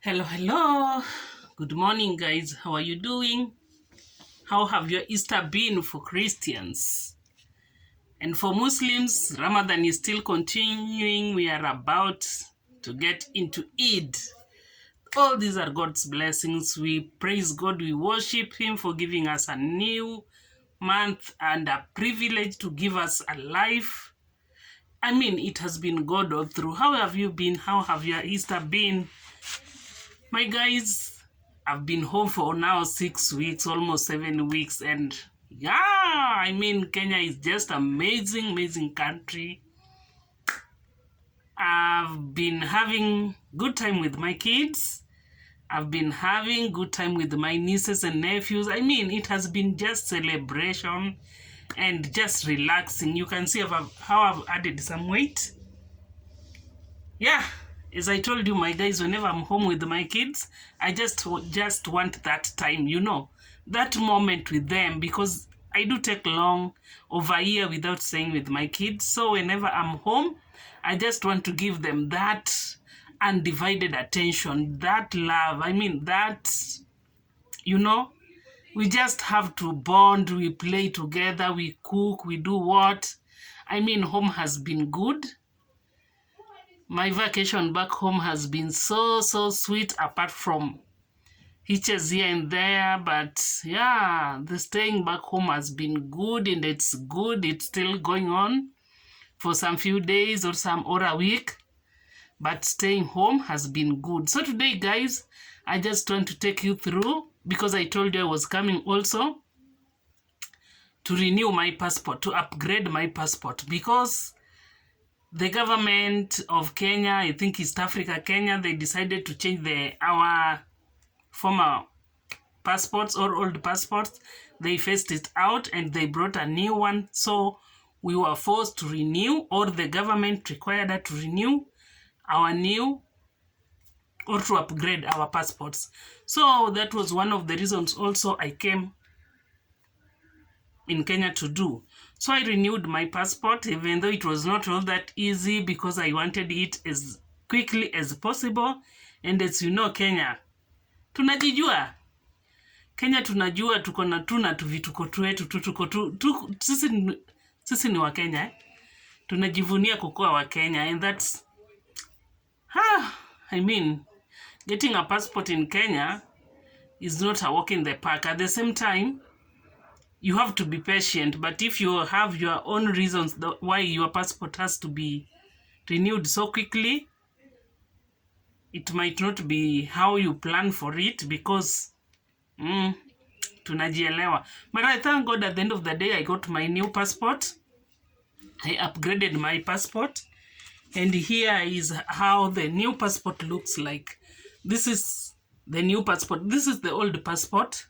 Hello, hello. Good morning, guys. How are you doing? How have your Easter been for Christians? And for Muslims, Ramadan is still continuing. We are about to get into Eid. All these are God's blessings. We praise God. We worship Him for giving us a new month and a privilege to give us a life. I mean, it has been God all through. How have you been? How have your Easter been? My guys, I've been home for now 6 weeks, almost 7 weeks, and yeah, I mean, Kenya is just amazing, amazing country. I've been having good time with my kids. I've been having good time with my nieces and nephews. I mean, it has been just celebration and just relaxing. You can see how I've added some weight. Yeah, as I told you, my guys, whenever I'm home with my kids, I just want that time, that moment with them, because I do take long over a year without staying with my kids. So whenever I'm home, I just want to give them that undivided attention, that love. I mean, you know, we just have to bond, we play together, we cook, we do what. I mean, home has been good. My vacation back home has been so sweet, apart from hitches here and there. But yeah, the staying back home has been good, and it's good. It's still going on for some few days or a week. But staying home has been good. So today, guys, I just want to take you through, because I told you I was coming also to renew my passport, to upgrade my passport, because the government of Kenya, I think East Africa, Kenya, they decided to change our former passports or old passports. They phased it out and they brought a new one. So we were forced to renew, or the government required us to renew our new, or to upgrade our passports. So that was one of the reasons also I came in Kenya to do. So I renewed my passport, even though it was not all that easy, because I wanted it as quickly as possible. And as you know, Kenya tunajijua. Kenya tunajua tuko na tuvituko twetu, sisi ni wa Kenya. Tunajivunia kukuwa wa Kenya, and that's I mean, getting a passport in Kenya is not a walk in the park. At the same time, you have to be patient, but if you have your own reasons why your passport has to be renewed so quickly, it might not be how you plan for it, because tunajielewa. But I thank God, at the end of the day, I got my new passport. I upgraded my passport, and here is how the new passport looks like. This is the new passport. This is the old passport,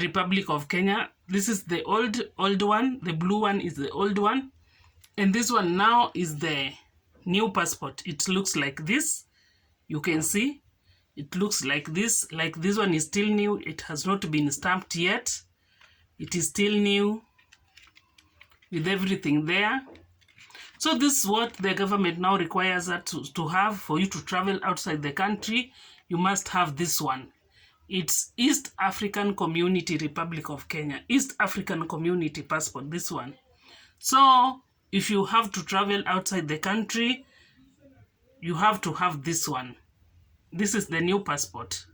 Republic of Kenya. This is the old one. The blue one is the old one, and this one now is the new passport. It looks like this. You can see it looks like this. Like, this one is still new. It has not been stamped yet. It is still new with everything there. So this is what the government now requires us to have. For you to travel outside the country, you must have this one. It's East African Community Republic of Kenya. East African Community Passport, this one. So if you have to travel outside the country, you have to have this one. This is the new passport,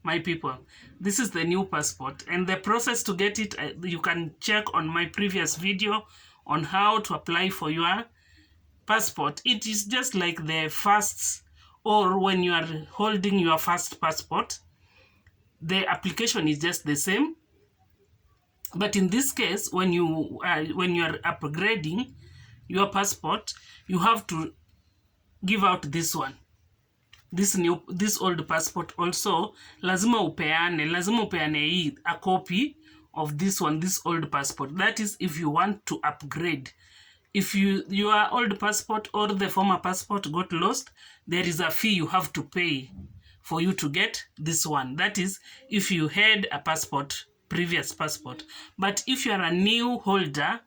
my people. This is the new passport. And the process to get it, you can check on my previous video on how to apply for your passport. It is just like the first, or when you are holding your first passport, the application is just the same. But in this case, when you are upgrading your passport, you have to give out this one. This old passport also, lazima upeane a copy of this one, this old passport. That is if you want to upgrade. If your old passport or the former passport got lost, there is a fee you have to pay for you to get this one. That is if you had a passport, previous passport. But if you are a new holder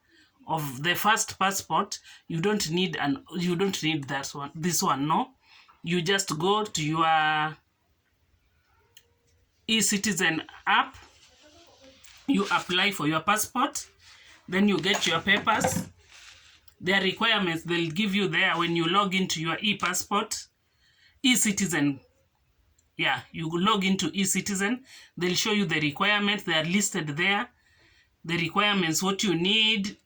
of the first passport, you don't need that one. This one, no. you just go to your eCitizen app, you apply for your passport, then you get your papers. Their requirements they'll give you there when you log into your ePassport, eCitizen. Yeah, you log into eCitizen, they'll show you the requirements, they are listed there. The requirements, what you need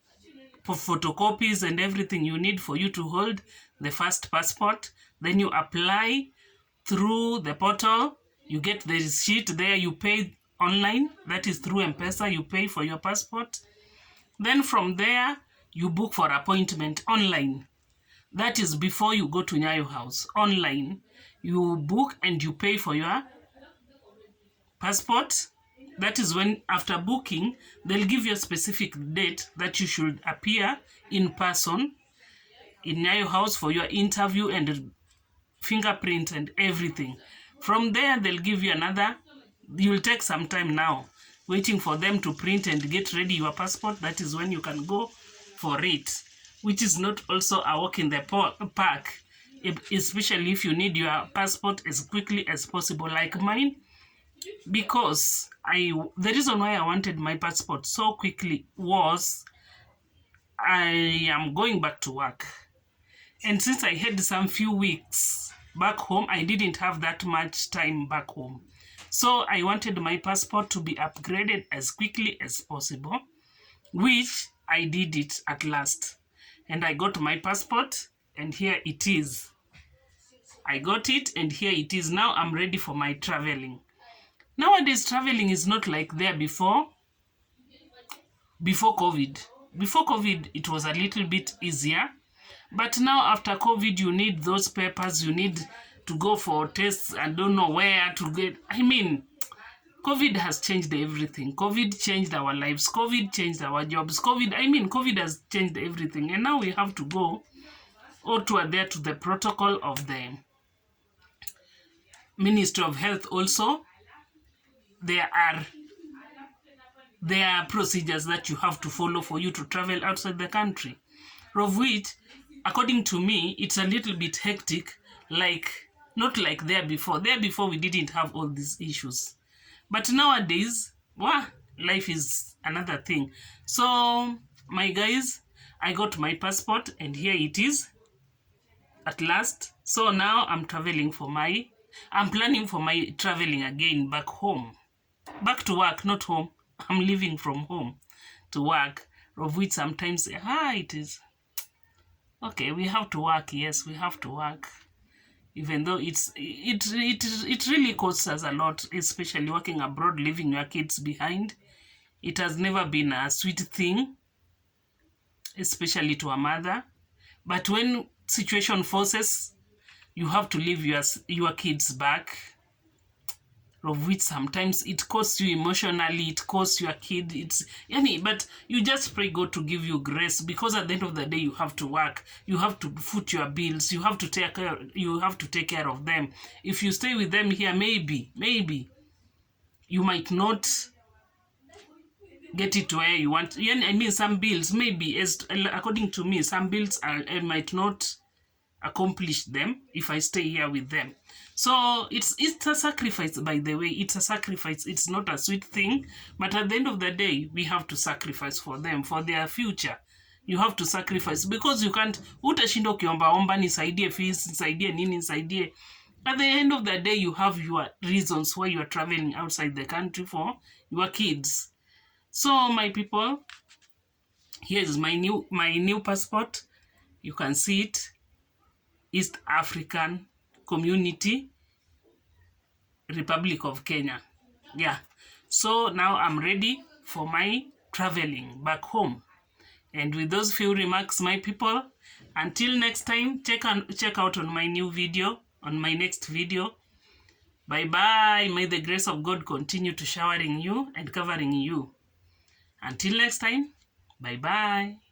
for photocopies and everything you need for you to hold the first passport. Then you apply through the portal, you get the receipt there, you pay online, that is through M-Pesa, you pay for your passport. Then from there, you book for appointment online. That is before you go to Nyayo House. Online, you book and you pay for your passport. That is when, after booking, they'll give you a specific date that you should appear in person in Nyayo House for your interview and fingerprint and everything. From there, they'll give you another. You'll take some time now waiting for them to print and get ready your passport. That is when you can go for it, which is not also a walk in the park, especially if you need your passport as quickly as possible, like mine. Because the reason why I wanted my passport so quickly was I am going back to work. And since I had some few weeks back home, I didn't have that much time back home. So I wanted my passport to be upgraded as quickly as possible, which I did it at last. And I got my passport, and here it is. I got it, and here it is. Now I'm ready for my traveling. Nowadays, traveling is not like there before COVID. Before COVID, it was a little bit easier. But now after COVID, you need those papers, you need to go for tests and don't know where to get. I mean, COVID has changed everything. COVID changed our lives. COVID changed our jobs. COVID has changed everything. And now we have to go or to adhere to the protocol of the Ministry of Health also. There are procedures that you have to follow for you to travel outside the country, of which, according to me, it's a little bit hectic, not like there before. There before, we didn't have all these issues. But nowadays, life is another thing. So, my guys, I got my passport, and here it is, at last. So now I'm planning for my traveling again back home. Back to work, not home. I'm leaving from home to work, of which sometimes, it is. Okay, we have to work. Yes, we have to work. Even though it really costs us a lot, especially working abroad, leaving your kids behind. It has never been a sweet thing, especially to a mother. But when situation forces, you have to leave your kids back, of which sometimes it costs you emotionally, it costs your kid, but you just pray God to give you grace, because at the end of the day, you have to work, you have to foot your bills, you have to take care of them. If you stay with them here, maybe you might not get it where you want. I mean, some bills, maybe, according to me, some bills I might not accomplish them if I stay here with them. So it's a sacrifice, by the way. It's a sacrifice. It's not a sweet thing, but at the end of the day, we have to sacrifice for them, for their future. You have to sacrifice, because you can't, utashinda ukiomba nisaidie fees, nisaidie nini, nisaidie. At the end of the day, you have your reasons why you are traveling outside the country for your kids. So my people, here is my new passport. You can see it. East African Community, Republic of Kenya. Yeah. So now I'm ready for my traveling back home. And with those few remarks, my people, until next time, check out on my new video, on my next video. Bye-bye. May the grace of God continue to showering you and covering you. Until next time, bye-bye.